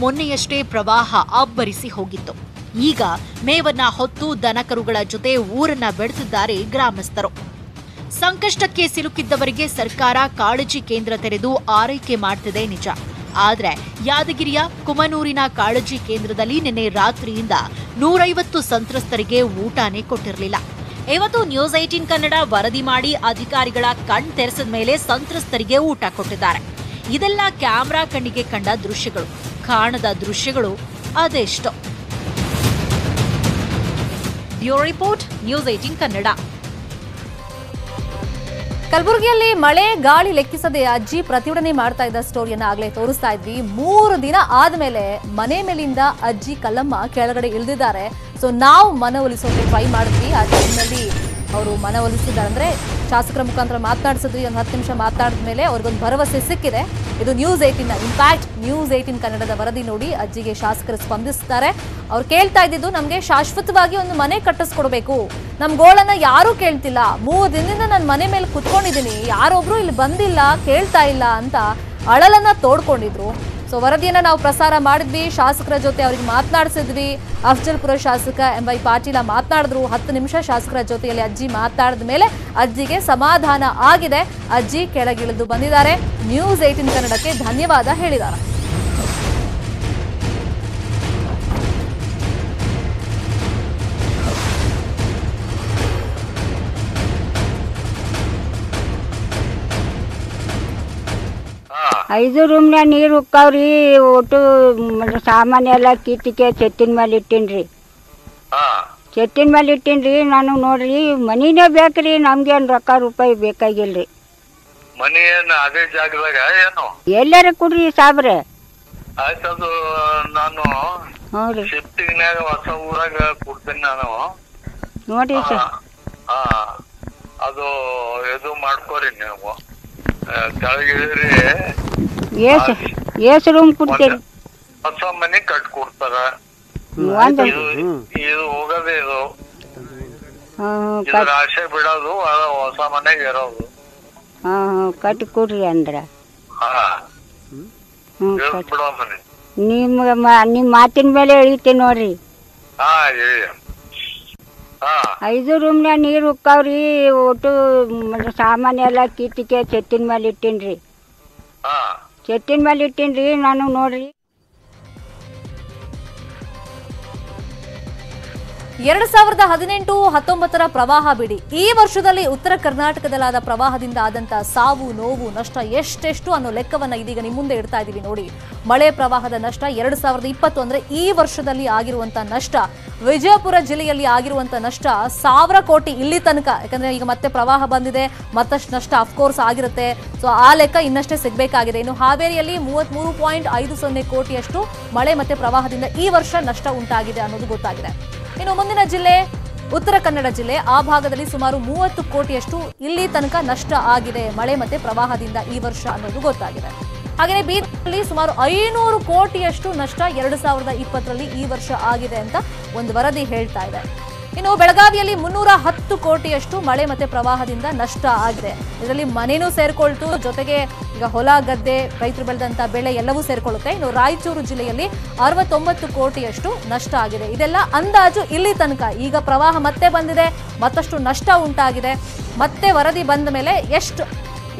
ಮೊನ್ನೆಯಷ್ಟೇ ಪ್ರವಾಹ ಅಬ್ಬರಿಸಿ ಹೋಗಿತ್ತು. ಈಗ ಮೇವನ್ನ ಹೊತ್ತು ದನಕರುಗಳ ಜೊತೆ ಊರನ್ನ ಬೆಳೆದಿದ್ದಾರೆ ಗ್ರಾಮಸ್ಥರು. ಸಂಕಷ್ಟಕ್ಕೆ ಸಿಲುಕಿದ್ದವರಿಗೆ ಸರ್ಕಾರ ಕಾಳಜಿ ಕೇಂದ್ರ ತೆರೆದು ಆರೈಕೆ ಮಾಡ್ತಿದೆ ನಿಜ. ಆದ್ರೆ ಯಾದಗಿರಿಯ ಕುಮನೂರಿನ ಕಾಳಜಿ ಕೇಂದ್ರದಲ್ಲಿ ನಿನ್ನೆ ರಾತ್ರಿಯಿಂದ 150 ಸಂತ್ರಸ್ತರಿಗೆ ಊಟನೇ ಕೊಟ್ಟಿರಲಿಲ್ಲ. ಇವತ್ತು ನ್ಯೂಸ್ 18 ಕನ್ನಡ ವರದಿ ಮಾಡಿ ಅಧಿಕಾರಿಗಳ ಕಣ್ ತೆರೆಸಿದ ಮೇಲೆ ಸಂತ್ರಸ್ತರಿಗೆ ಊಟ ಕೊಟ್ಟಿದ್ದಾರೆ. ಇದೆಲ್ಲ ಕ್ಯಾಮ್ರಾ ಕಣ್ಣಿಗೆ ಕಂಡ ದೃಶ್ಯಗಳು. ಕಾಣದ ದೃಶ್ಯಗಳು ಅದೆಷ್ಟೋ. Bureau report, news 18 Kannada. ಕಲಬುರಗಿಯಲ್ಲಿ ಮಳೆ ಗಾಳಿ ಲೆಕ್ಕಿಸದೆ ಅಜ್ಜಿ ಪ್ರತಿಭಟನೆ ಮಾಡ್ತಾ ಇದ್ದ ಸ್ಟೋರಿಯನ್ನ ಆಗ್ಲೇ ತೋರಿಸ್ತಾ ಇದ್ವಿ. 3 ದಿನ ಆದ್ಮೇಲೆ ಮನೆ ಮೇಲಿಂದ ಅಜ್ಜಿ ಕಲ್ಲಮ್ಮ ಕೆಳಗಡೆ ಇಳಿದಿದ್ದಾರೆ. ಸೊ ನಾವು ಮನವೊಲಿಸೋಕೆ ಟ್ರೈ ಮಾಡಿದ್ವಿ. ಆ ಟೈಮ್ನಲ್ಲಿ ಅವರು ಮನವೊಲಿಸಿದ್ದಾರೆ, ಅಂದ್ರೆ ಶಾಸಕರ ಮುಖಾಂತರ ಮಾತನಾಡಿಸಿದ್ವಿ. ಒಂದು 10 ನಿಮಿಷ ಮಾತಾಡಿದ ಮೇಲೆ ಅವ್ರಿಗೊಂದು ಭರವಸೆ ಸಿಕ್ಕಿದೆ. ಇದು ನ್ಯೂಸ್ 18ನ ಇಂಪ್ಯಾಕ್ಟ್. ನ್ಯೂಸ್ 18 ಕನ್ನಡದ ವರದಿ ನೋಡಿ ಅಜ್ಜಿಗೆ ಶಾಸಕರು ಸ್ಪಂದಿಸ್ತಾರೆ. ಅವ್ರು ಕೇಳ್ತಾ ಇದ್ದಿದ್ದು, ನಮಗೆ ಶಾಶ್ವತವಾಗಿ ಒಂದು ಮನೆ ಕಟ್ಟಿಸ್ಕೊಡ್ಬೇಕು, ನಮ್ ಗೋಳನ್ನ ಯಾರೂ ಕೇಳ್ತಿಲ್ಲ, 3 ದಿನದಿಂದ ನಾನು ಮನೆ ಮೇಲೆ ಕುತ್ಕೊಂಡಿದ್ದೀನಿ, ಯಾರೊಬ್ರು ಇಲ್ಲಿ ಬಂದಿಲ್ಲ, ಕೇಳ್ತಾ ಇಲ್ಲ ಅಂತ ಅಳಲನ್ನ ತೋಡ್ಕೊಂಡಿದ್ರು. ಸೊ ವರದಿಯನ್ನ ನಾವು ಪ್ರಸಾರ ಮಾಡಿದ್ವಿ. ಶಾಸಕರ ಜೊತೆ ಅವ್ರಿಗೆ ಮಾತನಾಡಿಸಿದ್ವಿ. ಅಫ್ಜಲ್ಪುರ ಶಾಸಕ MY ಪಾಟೀಲ ಮಾತನಾಡಿದ್ರು. 10 ನಿಮಿಷ ಶಾಸಕರ ಜೊತೆಯಲ್ಲಿ ಅಜ್ಜಿ ಮಾತಾಡಿದ ಮೇಲೆ ಅಜ್ಜಿಗೆ ಸಮಾಧಾನ ಆಗಿದೆ. ಅಜ್ಜಿ ಕೆಳಗಿಳಿದು ಬಂದಿದ್ದಾರೆ. ನ್ಯೂಸ್ 18 ಕನ್ನಡಕ್ಕೆ ಧನ್ಯವಾದ ಹೇಳಿದ್ದಾರೆ. ಐದು ರೂಮ್ನ್ಯಾಗ ನೀರು ಉಕ್ಕಾವ್ರಿ. ಒಟ್ಟು ಸಾಮಾನು ಎಲ್ಲ ಕಿತ್ತಿಗೆ ಚೆತ್ತಿನ ಮೇಲೆ ಇಟ್ಟೀನ್ರಿ. ಚೆತ್ತಿನ ಮೇಲೆ ಇಟ್ಟೀನ್ರಿ. ನಾನು ನೋಡ್ರಿ ಮನಿನೇ ಬೇಕ್ರಿ, ನಮ್ಗೇನು ರೊಕ್ಕ ರೂಪಾಯಿ ಬೇಕಾಗಿಲ್ರಿ. ಮನಿ ಏನು ಅದೇ ಜಾಗದಾಗ ಏನು ಎಲ್ಲಾರ ಕೊಡ್ರಿ ಸಾಬ್ರೆ. ಆಯ್ತದು ನಾನು ಶಿಫ್ಟಿಂಗ್ನಾಗ ಹೊಸ ಊರಾಗ ಕೊಡ್ತೀನಿ ನಾನು. ನೋಡ್ರಿ ಸರ್, ಅದು ಇದು ಮಾಡ್ಕೋರಿ ನೀವು. ಕೆಳಗಿಳಿದ್ರಿ ಏಸು ರೂಮ್ ಕೊಡ್ತೀರಿ. ಹೊಸ ಮನಿ ಕಟ್ ಕೊಡ್ತಾರ. ಇದು ಹೋಗದೆ ಇದು ಇದ್ರ ಆಸೆ ಬಿಡೋದು, ಹೊಸ ಮನೆಗೆ ಇರೋದು. ಕಟ್ಟಿ ಕೊಡ್ರಿ ಅಂದ್ರ ಬಿಡೋ ಮನೆ. ನಿಮ್ ಮಾತಿನ ಮೇಲೆ ಇಳಿತೀನಿ ನೋಡ್ರಿ. ಐದು ರೂಮ್ನ್ಯಾಗ ನೀರು ಉಕ್ಕಾವ್ರಿ. ಒಟ್ಟು ಸಾಮಾನು ಎಲ್ಲ ಕಿತ್ತಿಗೆ ಚೆತ್ತಿನ ಮೇಲೆ ಇಟ್ಟೀನ್ರಿ. ಚೆತ್ತಿನ ಮೇಲೆ ಇಟ್ಟೀನ್ರಿ. ನಾನು ನೋಡ್ರಿ 2018-19 ಪ್ರವಾಹ ಬಿಡಿ, ಈ ವರ್ಷದಲ್ಲಿ ಉತ್ತರ ಕರ್ನಾಟಕದಲ್ಲಾದ ಪ್ರವಾಹದಿಂದ ಆದಂತ ಸಾವು ನೋವು ನಷ್ಟ ಎಷ್ಟೆಷ್ಟು ಅನ್ನೋ ಲೆಕ್ಕವನ್ನ ಇದೀಗ ನಿಮ್ಮ ಮುಂದೆ ಇಡ್ತಾ ಇದೀವಿ ನೋಡಿ. ಮಳೆ ಪ್ರವಾಹದ ನಷ್ಟ 2020 ಅಂದ್ರೆ ಈ ವರ್ಷದಲ್ಲಿ ಆಗಿರುವಂತ ನಷ್ಟ, ವಿಜಯಪುರ ಜಿಲ್ಲೆಯಲ್ಲಿ ಆಗಿರುವಂತ ನಷ್ಟ 1000 ಕೋಟಿ ಇಲ್ಲಿ ತನಕ. ಯಾಕಂದ್ರೆ ಈಗ ಮತ್ತೆ ಪ್ರವಾಹ ಬಂದಿದೆ, ಮತ್ತಷ್ಟು ನಷ್ಟ ಅಫ್ಕೋರ್ಸ್ ಆಗಿರುತ್ತೆ. ಸೊ ಆ ಲೆಕ್ಕ ಇನ್ನಷ್ಟೇ ಸಿಗಬೇಕಾಗಿದೆ. ಇನ್ನು ಹಾವೇರಿಯಲ್ಲಿ 33.50 ಕೋಟಿಯಷ್ಟು ಮಳೆ ಮತ್ತೆ ಪ್ರವಾಹದಿಂದ ಈ ವರ್ಷ ನಷ್ಟ ಉಂಟಾಗಿದೆ ಅನ್ನೋದು ಗೊತ್ತಾಗಿದೆ. ಇನ್ನು ಮುಂದಿನ ಜಿಲ್ಲೆ ಉತ್ತರ ಕನ್ನಡ ಜಿಲ್ಲೆ, ಆ ಭಾಗದಲ್ಲಿ ಸುಮಾರು 30 ಕೋಟಿಯಷ್ಟು ಇಲ್ಲಿ ತನಕ ನಷ್ಟ ಆಗಿದೆ ಮಳೆ ಮತ್ತೆ ಪ್ರವಾಹದಿಂದ ಈ ವರ್ಷ ಅನ್ನೋದು ಗೊತ್ತಾಗಿದೆ. ಹಾಗೆಯೇ ಬೀದರ್ನಲ್ಲಿ ಸುಮಾರು 500 ಕೋಟಿಯಷ್ಟು ನಷ್ಟ 2020ರಲ್ಲಿ ಈ ವರ್ಷ ಆಗಿದೆ ಅಂತ ಒಂದು ವರದಿ ಹೇಳ್ತಾ ಇದೆ. ಇನ್ನು ಬೆಳಗಾವಿಯಲ್ಲಿ 310 ಕೋಟಿಯಷ್ಟು ಮಳೆ ಮತ್ತೆ ಪ್ರವಾಹದಿಂದ ನಷ್ಟ ಆಗಿದೆ. ಇದರಲ್ಲಿ ಮನೇನೂ ಸೇರ್ಕೊಳ್ತು, ಜೊತೆಗೆ ಈಗ ಹೊಲ ಗದ್ದೆ ರೈತರು ಬೆಳೆದಂತ ಬೆಳೆ ಎಲ್ಲವೂ ಸೇರ್ಕೊಳ್ಳುತ್ತೆ. ಇನ್ನು ರಾಯಚೂರು ಜಿಲ್ಲೆಯಲ್ಲಿ 69 ಕೋಟಿಯಷ್ಟು ನಷ್ಟ ಆಗಿದೆ. ಇದೆಲ್ಲ ಅಂದಾಜು ಇಲ್ಲಿ ತನಕ. ಈಗ ಪ್ರವಾಹ ಮತ್ತೆ ಬಂದಿದೆ, ಮತ್ತಷ್ಟು ನಷ್ಟ ಉಂಟಾಗಿದೆ. ಮತ್ತೆ ವರದಿ ಬಂದ ಮೇಲೆ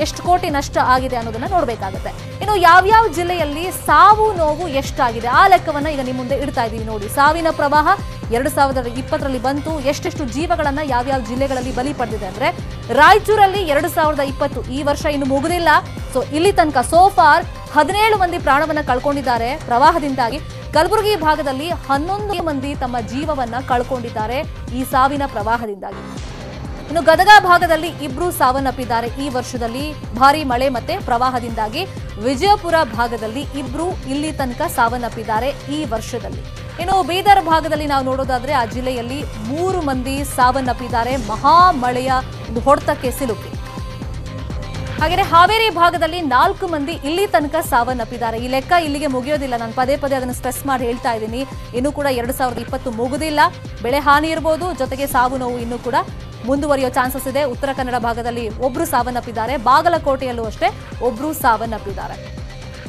ಎಷ್ಟು ಕೋಟಿ ನಷ್ಟ ಆಗಿದೆ ಅನ್ನೋದನ್ನ ನೋಡಬೇಕಾಗುತ್ತೆ. ಇನ್ನು ಯಾವ್ಯಾವ ಜಿಲ್ಲೆಯಲ್ಲಿ ಸಾವು ನೋವು ಎಷ್ಟಾಗಿದೆ ಆ ಲೆಕ್ಕವನ್ನ ಈಗ ನಿಮ್ಮ ಮುಂದೆ ಇಡ್ತಾ ಇದೀವಿ ನೋಡಿ. ಸಾವಿನ ಪ್ರವಾಹ 2020ರಲ್ಲಿ ಬಂತು. ಎಷ್ಟೆಷ್ಟು ಜೀವಗಳನ್ನ ಯಾವ್ಯಾವ ಜಿಲ್ಲೆಗಳಲ್ಲಿ ಬಲಿ ಪಡೆದಿದೆ ಅಂದ್ರೆ, ರಾಯಚೂರಲ್ಲಿ 2020 ಈ ವರ್ಷ ಇನ್ನು ಮುಗಿದಿಲ್ಲ. ಸೊ ಇಲ್ಲಿ ತನಕ ಸೋಫಾರ್ 17 ಮಂದಿ ಪ್ರಾಣವನ್ನ ಕಳ್ಕೊಂಡಿದ್ದಾರೆ ಪ್ರವಾಹದಿಂದಾಗಿ. ಕಲಬುರಗಿ ಭಾಗದಲ್ಲಿ 11 ಮಂದಿ ತಮ್ಮ ಜೀವವನ್ನ ಕಳ್ಕೊಂಡಿದ್ದಾರೆ ಈ ಸಾವಿನ ಪ್ರವಾಹದಿಂದಾಗಿ. ಇನ್ನು ಗದಗ ಭಾಗದಲ್ಲಿ 2 ಸಾವನ್ನಪ್ಪಿದ್ದಾರೆ ಈ ವರ್ಷದಲ್ಲಿ ಭಾರೀ ಮಳೆ ಮತ್ತೆ ಪ್ರವಾಹದಿಂದಾಗಿ. ವಿಜಯಪುರ ಭಾಗದಲ್ಲಿ 2 ಇಲ್ಲಿ ತನಕ ಸಾವನ್ನಪ್ಪಿದ್ದಾರೆ ಈ ವರ್ಷದಲ್ಲಿ. ಇನ್ನು ಬೀದರ್ ಭಾಗದಲ್ಲಿ ನಾವು ನೋಡೋದಾದ್ರೆ ಆ ಜಿಲ್ಲೆಯಲ್ಲಿ 3 ಮಂದಿ ಸಾವನ್ನಪ್ಪಿದ್ದಾರೆ ಮಹಾ ಮಳೆಯ ಒಂದು ಹೊಡೆತಕ್ಕೆ ಸಿಲುಕಿ. ಹಾಗೆಯೇ ಹಾವೇರಿ ಭಾಗದಲ್ಲಿ 4 ಮಂದಿ ಇಲ್ಲಿ ತನಕ ಸಾವನ್ನಪ್ಪಿದ್ದಾರೆ. ಈ ಲೆಕ್ಕ ಇಲ್ಲಿಗೆ ಮುಗಿಯೋದಿಲ್ಲ, ನಾನು ಪದೇ ಪದೇ ಅದನ್ನು ಸ್ಟ್ರೆಸ್ ಮಾಡಿ ಹೇಳ್ತಾ ಇದ್ದೀನಿ. ಇನ್ನೂ ಕೂಡ 2020 ಮುಗುದಿಲ್ಲ. ಬೆಳೆ ಹಾನಿ ಇರಬಹುದು, ಜೊತೆಗೆ ಸಾವು ನೋವು ಇನ್ನೂ ಕೂಡ ಮುಂದುವರಿಯೋ ಚಾನ್ಸಸ್ ಇದೆ. ಉತ್ತರ ಕನ್ನಡ ಭಾಗದಲ್ಲಿ 1 ಸಾವನ್ನಪ್ಪಿದ್ದಾರೆ, ಬಾಗಲಕೋಟೆಯಲ್ಲೂ ಅಷ್ಟೇ 1 ಸಾವನ್ನಪ್ಪಿದ್ದಾರೆ.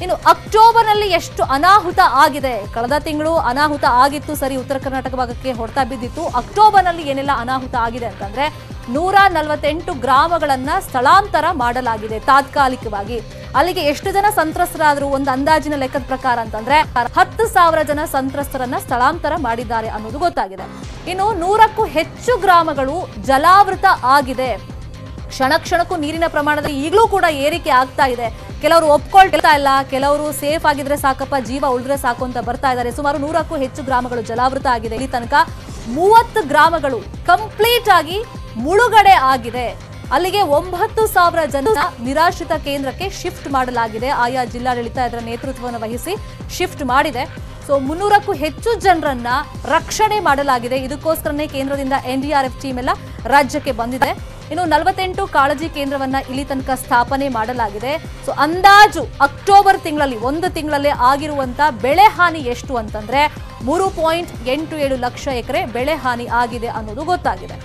ಇನ್ನು ಅಕ್ಟೋಬರ್ನಲ್ಲಿ ಎಷ್ಟು ಅನಾಹುತ ಆಗಿದೆ? ಕಳೆದ ತಿಂಗಳು ಅನಾಹುತ ಆಗಿತ್ತು, ಸರಿ, ಉತ್ತರ ಕರ್ನಾಟಕ ಭಾಗಕ್ಕೆ ಹೊಡೆತ ಬಿದ್ದಿತ್ತು. ಅಕ್ಟೋಬರ್ನಲ್ಲಿ ಏನೆಲ್ಲ ಅನಾಹುತ ಆಗಿದೆ ಅಂತಂದ್ರೆ 148 ಗ್ರಾಮಗಳನ್ನ ಸ್ಥಳಾಂತರ ಮಾಡಲಾಗಿದೆ ತಾತ್ಕಾಲಿಕವಾಗಿ. ಅಲ್ಲಿಗೆ ಎಷ್ಟು ಜನ ಸಂತ್ರಸ್ತರಾದ್ರು ಒಂದು ಅಂದಾಜಿನ ಲೆಕ್ಕದ ಪ್ರಕಾರ ಅಂತಂದ್ರೆ 10,000 ಜನ ಸಂತ್ರಸ್ತರನ್ನ ಸ್ಥಳಾಂತರ ಮಾಡಿದ್ದಾರೆ ಅನ್ನೋದು ಗೊತ್ತಾಗಿದೆ. ಇನ್ನು 100ಕ್ಕೂ ಹೆಚ್ಚು ಗ್ರಾಮಗಳು ಜಲಾವೃತ ಆಗಿದೆ. ಕ್ಷಣ ಕ್ಷಣಕ್ಕೂ ನೀರಿನ ಪ್ರಮಾಣದಲ್ಲಿ ಈಗಲೂ ಕೂಡ ಏರಿಕೆ ಆಗ್ತಾ ಇದೆ. ಕೆಲವರು ಒಪ್ಕೊಳ್ತಾ ಇಲ್ಲ, ಕೆಲವರು ಸೇಫ್ ಆಗಿದ್ರೆ ಸಾಕಪ್ಪ, ಜೀವ ಉಳಿದ್ರೆ ಸಾಕು ಅಂತ ಬರ್ತಾ ಇದ್ದಾರೆ. ಸುಮಾರು 100ಕ್ಕೂ ಹೆಚ್ಚು ಗ್ರಾಮಗಳು ಜಲಾವೃತ ಆಗಿದೆ. ಇಲ್ಲಿ ತನಕ 30 ಗ್ರಾಮಗಳು ಕಂಪ್ಲೀಟ್ ಆಗಿ ಮುಳುಗಡೆ ಆಗಿದೆ. ಅಲ್ಲಿಗೆ 9,000 ಜನ ನಿರಾಶ್ರಿತ ಕೇಂದ್ರಕ್ಕೆ ಶಿಫ್ಟ್ ಮಾಡಲಾಗಿದೆ. ಆಯಾ ಜಿಲ್ಲಾಡಳಿತ ಇದರ ನೇತೃತ್ವವನ್ನು ವಹಿಸಿ ಶಿಫ್ಟ್ ಮಾಡಿದೆ. ಸೊ 300ಕ್ಕೂ ಹೆಚ್ಚು ಜನರನ್ನ ರಕ್ಷಣೆ ಮಾಡಲಾಗಿದೆ. ಇದಕ್ಕೋಸ್ಕರನೇ ಕೇಂದ್ರದಿಂದ NDRF ಟೀಮ್ ಎಲ್ಲ ರಾಜ್ಯಕ್ಕೆ ಬಂದಿದೆ. ಇನ್ನು 48 ಕಾಳಜಿ ಕೇಂದ್ರವನ್ನ ಇಲ್ಲಿ ತನಕ ಸ್ಥಾಪನೆ ಮಾಡಲಾಗಿದೆ. ಸೊ ಅಂದಾಜು ಅಕ್ಟೋಬರ್ ತಿಂಗಳಲ್ಲಿ, ಒಂದು ತಿಂಗಳಲ್ಲೇ ಆಗಿರುವಂತ ಬೆಳೆ ಹಾನಿ ಎಷ್ಟು ಅಂತಂದ್ರೆ 3.87 ಲಕ್ಷ ಎಕರೆ ಬೆಳೆ ಹಾನಿ ಆಗಿದೆ ಅನ್ನೋದು ಗೊತ್ತಾಗಿದೆ.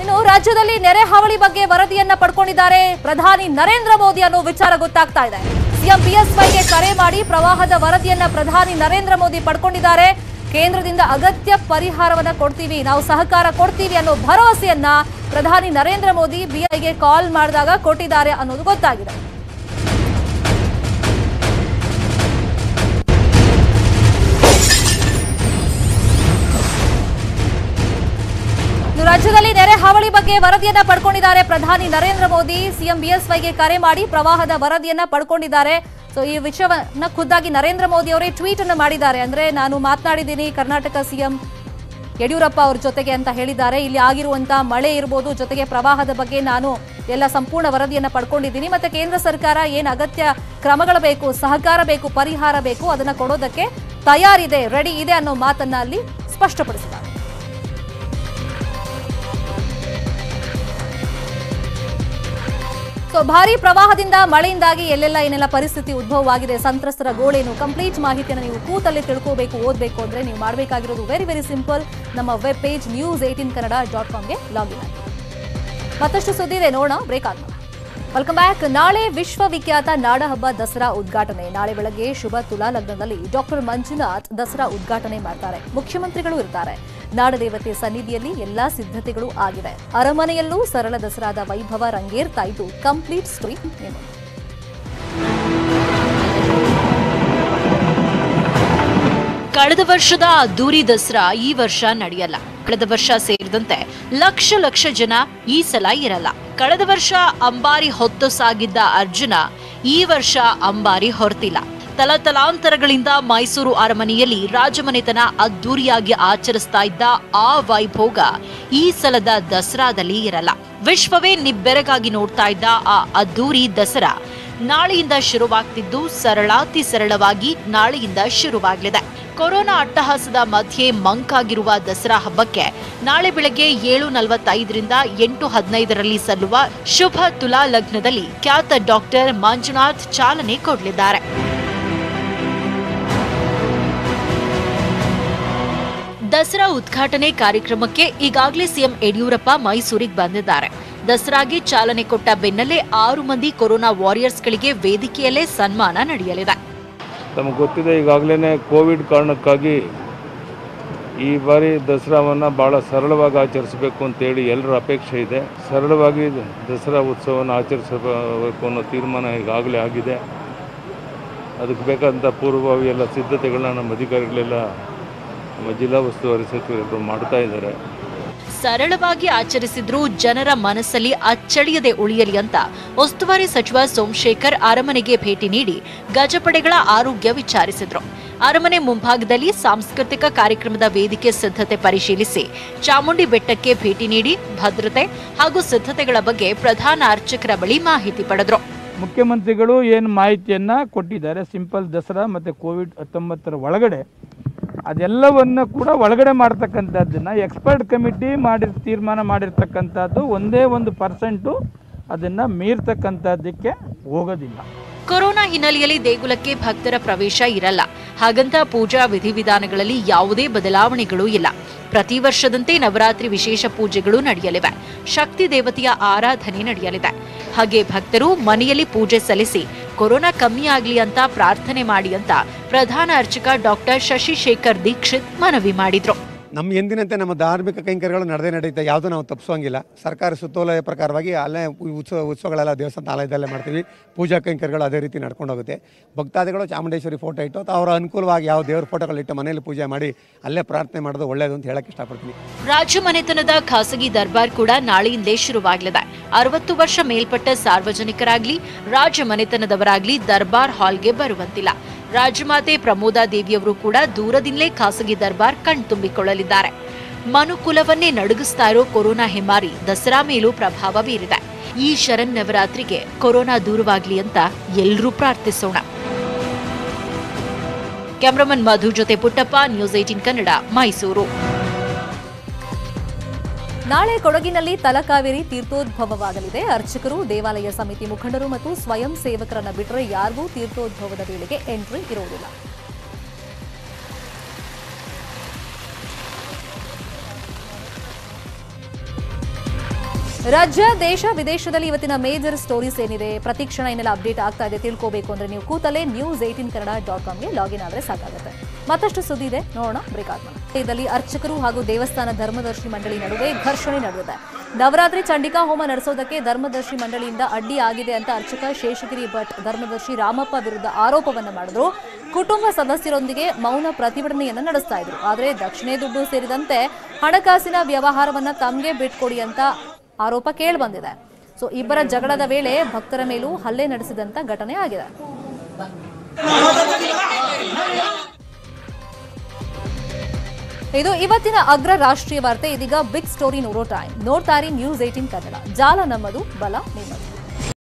ಇನ್ನು ರಾಜ್ಯದಲ್ಲಿ ನೆರೆ ಹಾವಳಿ ಬಗ್ಗೆ ವರದಿಯನ್ನ ಪಡ್ಕೊಂಡಿದ್ದಾರೆ ಪ್ರಧಾನಿ ನರೇಂದ್ರ ಮೋದಿ ಅನ್ನೋ ವಿಚಾರ ಗೊತ್ತಾಗ್ತಾ ಇದೆ. ಸಿಎಂ ಬಿಎಸ್ವೈಗೆ ಕರೆ ಮಾಡಿ ಪ್ರವಾಹದ ವರದಿಯನ್ನ ಪ್ರಧಾನಿ ನರೇಂದ್ರ ಮೋದಿ ಪಡ್ಕೊಂಡಿದ್ದಾರೆ. ಕೇಂದ್ರದಿಂದ ಅಗತ್ಯ ಪರಿಹಾರವನ್ನ ಕೊಡ್ತೀವಿ, ನಾವು ಸಹಕಾರ ಕೊಡ್ತೀವಿ ಅನ್ನೋ ಭರವಸೆಯನ್ನ ಪ್ರಧಾನಿ ನರೇಂದ್ರ ಮೋದಿ ಬಿಐಗೆ ಕಾಲ್ ಮಾಡಿದಾಗ ಕೊಟ್ಟಿದ್ದಾರೆ ಅನ್ನೋದು ಗೊತ್ತಾಗಿದೆ. ರಾಜ್ಯದಲ್ಲಿ ನೆರೆ ಹಾವಳಿ ಬಗ್ಗೆ ವರದಿಯನ್ನ ಪಡ್ಕೊಂಡಿದ್ದಾರೆ ಪ್ರಧಾನಿ ನರೇಂದ್ರ ಮೋದಿ. ಸಿಎಂ ಬಿಎಸ್ವೈಗೆ ಕರೆ ಮಾಡಿ ಪ್ರವಾಹದ ವರದಿಯನ್ನ ಪಡ್ಕೊಂಡಿದ್ದಾರೆ. ಸೊ ಈ ವಿಷಯವನ್ನ ಖುದ್ದಾಗಿ ನರೇಂದ್ರ ಮೋದಿ ಅವರೇ ಟ್ವೀಟ್ ಅನ್ನು ಮಾಡಿದ್ದಾರೆ. ಅಂದ್ರೆ ನಾನು ಮಾತನಾಡಿದ್ದೀನಿ ಕರ್ನಾಟಕ ಸಿಎಂ ಯಡಿಯೂರಪ್ಪ ಅವ್ರ ಜೊತೆಗೆ ಅಂತ ಹೇಳಿದ್ದಾರೆ. ಇಲ್ಲಿ ಆಗಿರುವಂತಹ ಮಳೆ ಇರ್ಬೋದು, ಜೊತೆಗೆ ಪ್ರವಾಹದ ಬಗ್ಗೆ ನಾನು ಎಲ್ಲ ಸಂಪೂರ್ಣ ವರದಿಯನ್ನ ಪಡ್ಕೊಂಡಿದ್ದೀನಿ. ಮತ್ತೆ ಕೇಂದ್ರ ಸರ್ಕಾರ ಏನು ಅಗತ್ಯ ಕ್ರಮಗಳು ಬೇಕು, ಸಹಕಾರ ಬೇಕು, ಪರಿಹಾರ ಬೇಕು, ಅದನ್ನ ಕೊಡೋದಕ್ಕೆ ತಯಾರಿದೆ, ರೆಡಿ ಇದೆ ಅನ್ನೋ ಮಾತನ್ನ ಅಲ್ಲಿ ಸ್ಪಷ್ಟಪಡಿಸಿದ್ದಾರೆ. ಸೊ ಭಾರಿ ಪ್ರವಾಹದಿಂದ ಮಳೆಯಿಂದಾಗಿ ಎಲ್ಲೆಲ್ಲ ಏನೆಲ್ಲ ಪರಿಸ್ಥಿತಿ ಉದ್ಭವವಾಗಿದೆ, ಸಂತ್ರಸ್ತರ ಗೋಳೇನು, ಕಂಪ್ಲೀಟ್ ಮಾಹಿತಿಯನ್ನು ನೀವು ಕೂತಲ್ಲೇ ತಿಳ್ಕೋಬೇಕು, ಓದಬೇಕು ಅಂದ್ರೆ ನೀವು ಮಾಡಬೇಕಾಗಿರೋದು ವೆರಿ ಸಿಂಪಲ್. ನಮ್ಮ ವೆಬ್ ಪೇಜ್ news18kannada.comಗೆ ಲಾಗಿನ್ ಆಗಿ. ಮತ್ತಷ್ಟು ಸುದ್ದಿ ಇದೆ, ನೋಡೋಣ, ಬ್ರೇಕ್ ಆಗೋಣ. Welcome back. ನಾಳೆ ವಿಶ್ವವಿಖ್ಯಾತ ನಾಡಹಬ್ಬ ದಸರಾ ಉದ್ಘಾಟನೆ. ನಾಳೆ ಬೆಳಗ್ಗೆ ಶುಭ ತುಲಾ ಲಗ್ನದಲ್ಲಿ ಡಾಕ್ಟರ್ ಮಂಜುನಾಥ್ ದಸರಾ ಉದ್ಘಾಟನೆ ಮಾಡ್ತಾರೆ. ಮುಖ್ಯಮಂತ್ರಿಗಳು ಇರ್ತಾರೆ. ನಾಡದೇವತೆ ಸನ್ನಿಧಿಯಲ್ಲಿ ಎಲ್ಲಾ ಸಿದ್ಧತೆಗಳು ಆಗಿದೆ. ಅರಮನೆಯಲ್ಲೂ ಸರಳ ದಸರಾದ ವೈಭವ ರಂಗೇರ್ತಾ ಇದ್ದು ಕಂಪ್ಲೀಟ್ ಸ್ಟೋರಿ ಏನು. ಕಳೆದ ವರ್ಷದ ಅದ್ದೂರಿ ದಸರಾ ಈ ವರ್ಷ ನಡೆಯಲ್ಲ. ಕಳೆದ ವರ್ಷ ಸೇರಿದಂತೆ ಲಕ್ಷ ಜನ ಈ ಸಲ ಇರಲ್ಲ. ಕಳೆದ ವರ್ಷ ಅಂಬಾರಿ ಹೊತ್ತು ಸಾಗಿದ್ದ ಅರ್ಜುನ ಈ ವರ್ಷ ಅಂಬಾರಿ ಹೊರತಿಲ್ಲ. ತಲತಲಾಂತರಗಳಿಂದ ಮೈಸೂರು ಅರಮನೆಯಲ್ಲಿ ರಾಜಮನೆತನ ಅದ್ದೂರಿಯಾಗಿ ಆಚರಿಸ್ತಾ ಇದ್ದ ಆ ವೈಭೋಗ ಈ ಸಲದ ದಸರಾದಲ್ಲಿ ಇರಲ್ಲ. ವಿಶ್ವವೇ ನಿಬ್ಬೆರಗಾಗಿ ನೋಡ್ತಾ ಇದ್ದ ಆ ಅದ್ದೂರಿ ದಸರಾ ನಾಳೆಯಿಂದ ಶುರುವಾಗ್ತಿದ್ದು ಸರಳಾತಿ ಸರಳವಾಗಿ ನಾಳೆಯಿಂದ ಶುರುವಾಗಲಿದೆ. ಕೊರೋನಾ ಅಟ್ಟಹಾಸದ ಮಧ್ಯೆ ಮಂಕಾಗಿರುವ ದಸರಾ ಹಬ್ಬಕ್ಕೆ ನಾಳೆ ಬೆಳಗ್ಗೆ 7:45ರಿಂದ 8:15ರಲ್ಲಿ ಸಲ್ಲುವ ಶುಭ ತುಲಾ ಲಗ್ನದಲ್ಲಿ ಖ್ಯಾತ ಡಾಕ್ಟರ್ ಮಂಜುನಾಥ್ ಚಾಲನೆ ಕೊಡಲಿದ್ದಾರೆ. ದಸರಾ ಉದ್ಘಾಟನೆ ಕಾರ್ಯಕ್ರಮಕ್ಕೆ ಈಗಾಗಲೇ ಸಿಎಂ ಯಡಿಯೂರಪ್ಪ ಮೈಸೂರಿಗೆ ಬಂದಿದ್ದಾರೆ. ದಸರಾಗೆ ಚಾಲನೆ ಕೊಟ್ಟ ಬೆನ್ನಲ್ಲೇ 6 ಮಂದಿ ಕೊರೋನಾ ವಾರಿಯರ್ಸ್ಗಳಿಗೆ ವೇದಿಕೆಯಲ್ಲೇ ಸನ್ಮಾನ ನಡೆಯಲಿದೆ. ತಮಗೆ ಗೊತ್ತಿದೆ, ಈಗಾಗಲೇ ಕೋವಿಡ್ ಕಾರಣಕ್ಕಾಗಿ ಈ ಬಾರಿ ದಸರಾವನ್ನು ಭಾಳ ಸರಳವಾಗಿ ಆಚರಿಸಬೇಕು ಅಂತೇಳಿ ಎಲ್ಲರ ಅಪೇಕ್ಷೆ ಇದೆ. ಸರಳವಾಗಿ ದಸರಾ ಉತ್ಸವವನ್ನು ಆಚರಿಸಬೇಕು ಅನ್ನೋ ತೀರ್ಮಾನ ಈಗಾಗಲೇ ಆಗಿದೆ. ಅದಕ್ಕೆ ಬೇಕಾದಂಥ ಪೂರ್ವಭಾವಿ ಎಲ್ಲ ಸಿದ್ಧತೆಗಳನ್ನ ನಮ್ಮ ಅಧಿಕಾರಿಗಳೆಲ್ಲ ನಮ್ಮ ಜಿಲ್ಲಾ ಉಸ್ತುವಾರಿ ಸಚಿವರು ಮಾಡ್ತಾ ಇದ್ದಾರೆ. ಸರಳವಾಗಿ ಆಚರಿಸಿದ್ರೂ ಜನರ ಮನಸ್ಸಲ್ಲಿ ಅಚ್ಚಳಿಯದೆ ಉಳಿಯಲಿ ಅಂತ ಉಸ್ತುವಾರಿ ಸಚಿವ ಸೋಮಶೇಖರ್ ಅರಮನೆಗೆ ಭೇಟಿ ನೀಡಿ ಗಜಪಡೆಗಳ ಆರೋಗ್ಯ ವಿಚಾರಿಸಿದ್ರು. ಅರಮನೆ ಮುಂಭಾಗದಲ್ಲಿ ಸಾಂಸ್ಕೃತಿಕ ಕಾರ್ಯಕ್ರಮದ ವೇದಿಕೆ ಸಿದ್ಧತೆ ಪರಿಶೀಲಿಸಿ ಚಾಮುಂಡಿ ಬೆಟ್ಟಕ್ಕೆ ಭೇಟಿ ನೀಡಿ ಭದ್ರತೆ ಹಾಗೂ ಸಿದ್ಧತೆಗಳ ಬಗ್ಗೆ ಪ್ರಧಾನ ಅರ್ಚಕರ ಬಳಿ ಮಾಹಿತಿ ಪಡೆದರು. ಮುಖ್ಯಮಂತ್ರಿಗಳು ಏನು ಮಾಹಿತಿಯನ್ನು ಕೊಟ್ಟಿದ್ದಾರೆ, ಸಿಂಪಲ್ ದಸರಾ ಮತ್ತು ಕೋವಿಡ್-19 ಒಳಗಡೆ ಅದೆಲ್ಲವನ್ನು ಕೂಡ ಒಳಗಡೆ ಮಾಡ್ತಕ್ಕಂಥದ್ದನ್ನು ಎಕ್ಸ್ಪರ್ಟ್ ಕಮಿಟಿ ತೀರ್ಮಾನ ಮಾಡಿರ್ತಕ್ಕಂಥದ್ದು ಒಂದೇ 1% ಅದನ್ನು ಮೀರ್ತಕ್ಕಂಥದ್ದಕ್ಕೆ ಹೋಗೋದಿಲ್ಲ. ಕೊರೋನಾ ಹಿನ್ನೆಲೆಯಲ್ಲಿ ದೇಗುಲಕ್ಕೆ ಭಕ್ತರ ಪ್ರವೇಶ ಇರಲ್ಲ. ಹಾಗಂತ ಪೂಜಾ ವಿಧಿವಿಧಾನಗಳಲ್ಲಿ ಯಾವುದೇ ಬದಲಾವಣೆಗಳೂ ಇಲ್ಲ. ಪ್ರತಿ ವರ್ಷದಂತೆ ನವರಾತ್ರಿ ವಿಶೇಷ ಪೂಜೆಗಳು ನಡೆಯಲಿವೆ. ಶಕ್ತಿ ದೇವತೆಯ ಆರಾಧನೆ ನಡೆಯಲಿದೆ. ಹಾಗೆ ಭಕ್ತರು ಮನೆಯಲ್ಲಿ ಪೂಜೆ ಸಲ್ಲಿಸಿ ಕೊರೋನಾ ಕಮ್ಮಿಯಾಗಲಿ ಅಂತ ಪ್ರಾರ್ಥನೆ ಮಾಡಿ ಅಂತ ಪ್ರಧಾನ ಅರ್ಚಕ ಡಾಕ್ಟರ್ ಶಶಿಶೇಖರ್ ದೀಕ್ಷಿತ್ ಮನವಿ ಮಾಡಿದ್ರು. ನಮ್ಮ ಎಂದಿನಂತೆ ನಮ್ಮ ಧಾರ್ಮಿಕ ಕೈಂಕರ್ಯಗಳು ನಡೆಯುತ್ತೆ, ಯಾವುದೂ ನಾವು ತಪ್ಪಿಸೋಂಗಿಲ್ಲ. ಸರ್ಕಾರಿ ಸುತ್ತೋಲೆಯ ಪ್ರಕಾರವಾಗಿ ಅಲ್ಲೇ ಉತ್ಸವಗಳೆಲ್ಲ ದೇವಸ್ಥಾನ ಆಲಯದಲ್ಲೇ ಮಾಡ್ತೀವಿ. ಪೂಜಾ ಕೈಂಕರ್ಯಗಳು ಅದೇ ರೀತಿ ನಡ್ಕೊಂಡು ಹೋಗುತ್ತೆ. ಭಕ್ತಾದಿಗಳು ಚಾಮುಂಡೇಶ್ವರಿ ಫೋಟೋ ಇಟ್ಟು ಅವರ ಅನುಕೂಲವಾಗಿ ಯಾವ ದೇವ್ರ ಫೋಟೋಗಳಿಟ್ಟು ಮನೆಯಲ್ಲಿ ಪೂಜೆ ಮಾಡಿ ಅಲ್ಲೇ ಪ್ರಾರ್ಥನೆ ಮಾಡೋದು ಒಳ್ಳೆಯದು ಅಂತ ಹೇಳಕ್ಕೆ ಇಷ್ಟಪಡ್ತೀನಿ. ರಾಜ್ಯ ಮನೆತನದ ಖಾಸಗಿ ದರ್ಬಾರ್ ಕೂಡ ನಾಳೆಯಿಂದಲೇ ಶುರುವಾಗಲಿದೆ. 60 ವರ್ಷ ಮೇಲ್ಪಟ್ಟ ಸಾರ್ವಜನಿಕರಾಗ್ಲಿ ರಾಜ್ಯ ಮನೆತನದವರಾಗ್ಲಿ ದರ್ಬಾರ್ ಹಾಲ್ಗೆ ಬರುವಂತಿಲ್ಲ. ರಾಜಮಾತೆ ಪ್ರಮೋದಾ ದೇವಿಯವರು ಕೂಡ ದೂರದಿಂದಲೇ ಖಾಸಗಿ ದರ್ಬಾರ್ ಕಣ್ತುಂಬಿಕೊಳ್ಳಲಿದ್ದಾರೆ. ಮನುಕುಲವನ್ನೇ ನಡುಗಿಸ್ತಾ ಇರೋ ಕೊರೋನಾ ಹೆಮ್ಮಾರಿ ದಸರಾ ಮೇಲೂ ಪ್ರಭಾವ ಬೀರಿದೆ. ಈ ಶರನ್ನವರಾತ್ರಿಗೆ ಕೊರೋನಾ ದೂರವಾಗಲಿ ಅಂತ ಎಲ್ಲರೂ ಪ್ರಾರ್ಥಿಸೋಣ. ಕ್ಯಾಮರಾಮನ್ ಮಧು ಜೊತೆ ಪುಟ್ಟಪ್ಪ, ನ್ಯೂಸ್ 18 ಕನ್ನಡ, ಮೈಸೂರು. ನಾಳೆ ಕೊಡಗಿನಲ್ಲಿ ತಲಕಾವೇರಿ ತೀರ್ಥೋದ್ಭವವಾಗಲಿದೆ. ಅರ್ಚಕರು, ದೇವಾಲಯ ಸಮಿತಿ ಮುಖಂಡರು ಮತ್ತು ಸ್ವಯಂ ಸೇವಕರನ್ನ ಬಿಟ್ಟರೆ ಯಾರಿಗೂ ತೀರ್ಥೋದ್ಭವದ ವೇಳೆಗೆ ಎಂಟ್ರಿ ಇರುವುದಿಲ್ಲ. ರಾಜ್ಯ, ದೇಶ, ವಿದೇಶದಲ್ಲಿ ಇವತ್ತಿನ ಮೇಜರ್ ಸ್ಟೋರೀಸ್ ಏನಿದೆ, ಪ್ರತಿಕ್ಷಣ ಏನೆಲ್ಲ ಅಪ್ಡೇಟ್ ಆಗ್ತಾ ಇದೆ ತಿಳ್ಕೋಬೇಕು ಅಂದ್ರೆ ನೀವು ಕೂತಲೇ news18kannada.comಗೆ ಲಾಗಿನ್ ಆದರೆ ಸಾಕಾಗುತ್ತೆ. ಮತ್ತಷ್ಟು ಸುದ್ದಿ ಇದೆ, ನೋಡೋಣ, ಬ್ರೇಕ್ ಆದ್ಮೇಲೆ. ಇದರಲ್ಲಿ ಅರ್ಚಕರು ಹಾಗೂ ದೇವಸ್ಥಾನ ಧರ್ಮದರ್ಶಿ ಮಂಡಳಿ ನಡುವೆ ಘರ್ಷಣೆ ನಡೆದಿದೆ. ನವರಾತ್ರಿ ಚಂಡಿಕಾ ಹೋಮ ನಡೆಸೋದಕ್ಕೆ ಧರ್ಮದರ್ಶಿ ಮಂಡಳಿಯಿಂದ ಅಡ್ಡಿ ಆಗಿದೆ ಅಂತ ಅರ್ಚಕ ಶೇಷಗಿರಿ ಭಟ್ ಧರ್ಮದರ್ಶಿ ರಾಮಪ್ಪ ವಿರುದ್ಧ ಆರೋಪವನ್ನ ಮಾಡಿದ್ರು. ಕುಟುಂಬ ಸದಸ್ಯರೊಂದಿಗೆ ಮೌನ ಪ್ರತಿಭಟನೆಯನ್ನ ನಡೆಸ್ತಾ ಇದ್ರು. ಆದರೆ ದಕ್ಷಿಣೆ ದುಡ್ಡು ಸೇರಿದಂತೆ ಹಣಕಾಸಿನ ವ್ಯವಹಾರವನ್ನ ತಮಗೆ ಬಿಟ್ಕೊಡಿ ಅಂತ ಆರೋಪ ಕೇಳಿಬಂದಿದೆ. ಸೊ ಇಬ್ಬರ ಜಗಳದ ವೇಳೆ ಭಕ್ತರ ಮೇಲೂ ಹಲ್ಲೆ ನಡೆಸಿದಂತ ಘಟನೆ ಆಗಿದೆ. ಇದು ಇವತ್ತಿನ ಅಗ್ರ ರಾಷ್ಟ್ರೀಯ ವಾರ್ತೆ. ಇದೀಗ ಬಿಗ್ ಸ್ಟೋರಿ ನೋಡೋ ಟೈಮ್. ನೋಡ್ತಾ ಇರಿ ನ್ಯೂಸ್ 18 ಕನ್ನಡ. ಜಾಲ ನಮ್ಮದು, ಬಲ ನಿಮ್ಮದು.